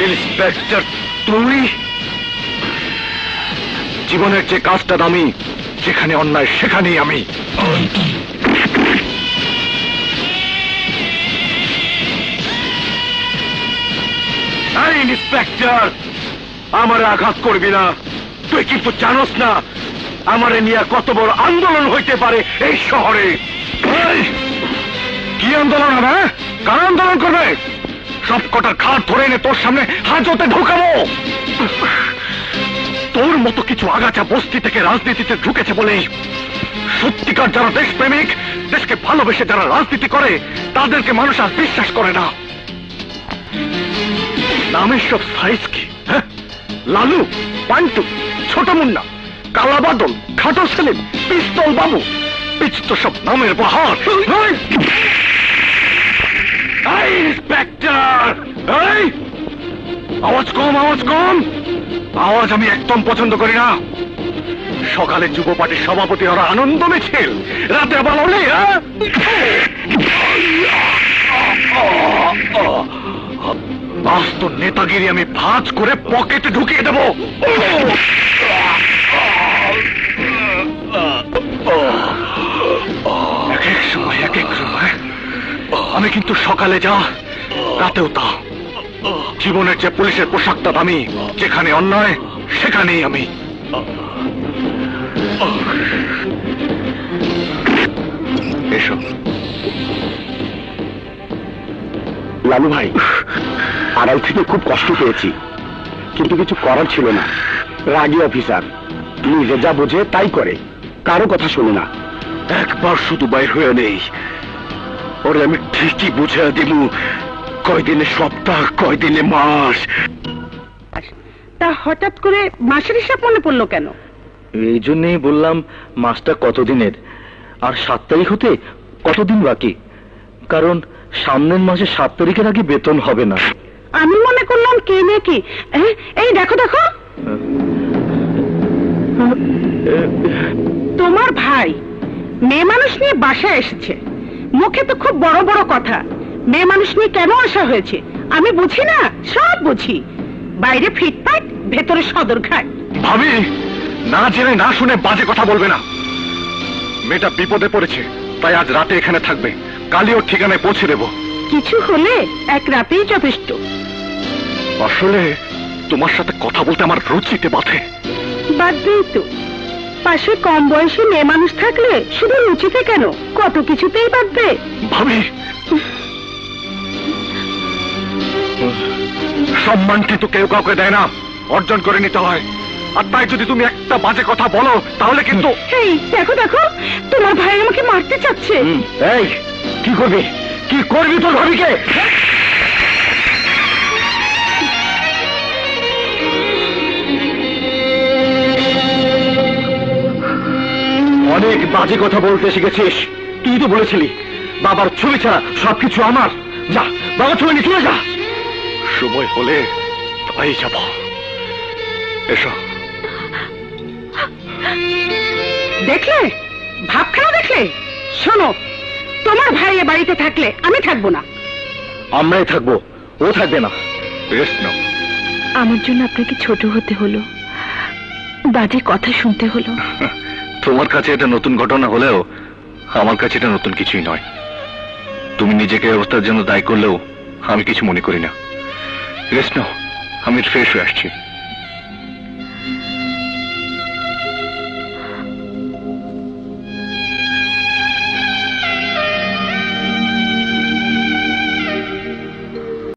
Inspector তুই? জীবনের যে কাজটা দামি, যেখানে অন্যায় সেখানেই আমি। ইন্সপেক্টর, আমারে আঘাত করবি না। তুই কিন্তু জানোস না আমারে নিয়ে কত বড় আন্দোলন হইতে পারে এই শহরে। কি আন্দোলন হবে? কার আন্দোলন করবে? সব কটা ঘাট ধরে এনে তোর সামনে হাজতে ঢুকাবো। তোর মতো কিছু আগাছা বস্তি থেকে রাজনীতিতে ঢুকেছে বলেই সত্যিকার যারা দেশপ্রেমিক, দেশকে ভালোবেসে যারা রাজনীতি করে, তাদেরকে মানুষ আর বিশ্বাস করে না। নামের সব সাইজ কি? লালু, পান্টু, ছোট মুন্না, কালা বাদল, খাটো সেলিম, পিস্তল বাবু, বিচিত্র সব নামের বাহার। ইন্সপেক্টর, আওয়াজ কম, আওয়াজ কম। আওয়াজ আমি একদম পছন্দ করি না। সকালে যুব পার্টির সভাপতি ওরা আনন্দ মিছিল, রাতে আবার হলে আজ তো নেতাগিরি আমি ভাঁজ করে পকেটে ঢুকিয়ে দেব। এক এক সময় এক এক সময় আমি কিন্তু সকালে যা, রাতেও তা। জীবনের যে পুলিশের পোশাকটা দামি, যেখানে অন্যায় সেখানেই আমি। এসো। লালু ভাই, আড়াল থেকে খুব কষ্ট পেয়েছি, কিন্তু কিছু করার ছিল না। রাগী অফিসার, নিজে যা বোঝে তাই করে, কারো কথা শোনে না। একবার শুধু বাইর হয়ে নেই, ওরে আমি ঠিকই বুঝে দিব কয়দিনে সপ্তাহ, কয়দিনে মাস। তা হঠাৎ করে মাসের হিসাব মনে পড়লো কেন? এই জন্যই বললাম মাসটা কতদিনের, আর 7 তারিখ হতে কতদিন বাকি। কারণ সামনের মাসে 7 তারিখের আগে বেতন হবে না। আমি মনে করলাম কে নাকি। এই দেখো দেখো, তোমার ভাই মেয়ে মানুষ নিয়ে বাসায় এসেছে। মুখে তো খুব বড় বড় কথা। মেয়ে মানুষ নিয়ে কেন আসা হয়েছে আমি বুঝি না, সব বুঝি। বাইরে ফিটপাট, ভেতরে সদরঘাট। ভাবি, না জেনে না শুনে বাজে কথা বলবে না। মেয়েটা বিপদে পড়েছে, তাই আজ রাতে এখানে থাকবে। কালই ওর ঠিকানায় পৌঁছে দেব। কিছু হলে এক রাতেই যথেষ্ট। আসলে তোমার সাথে কথা বলতে আমার রুচিতে বাধে। বাধ্যই তো। পাশে কম বয়সী মেয়ে মানুষ থাকলে শুধু রুচিতে কেন, কত কিছুতেই বাঁধবে। ভাবি, সম্মান কিন্তু কেউ কাউকে দেয় না, অর্জন করে নিতে হয়। আর তাই যদি তুমি একটা বাজে কথা বলো তাহলে কিন্তু। এই দেখো দেখো, তোমার ভাই আমাকে মারতে চাচ্ছে। এই কি করবি, কি করবি তোর ভাবিকে? অনেক বাজে কথা বলতে শিখেছিস। তুই তো বলেছিলি বাবার ছবি ছাড়া সবকিছু আমার। যা, বাবার ছবি নিয়ে চলে যা। সময় হলে তাই যাব। এসো। দেখলে, ভাবখানা দেখলে। শোনো, তোমার ভাই এ বাড়িতে থাকলে আমি থাকবো না। আমরাই থাকবো, ও থাকবে না। রেস্ট নাও। আমার জন্য আপনাকে ছোট হতে হলো, বাজে কথা শুনতে হলো। তোমার কাছে এটা নতুন ঘটনা হলেও আমার কাছে এটা নতুন কিছুই নয়। তুমি নিজেকে অবস্থার জন্য দায়ী করলেও আমি কিছু মনে করি না। রেস্ট নাও, আমি ফ্রেশ হয়ে আসছি।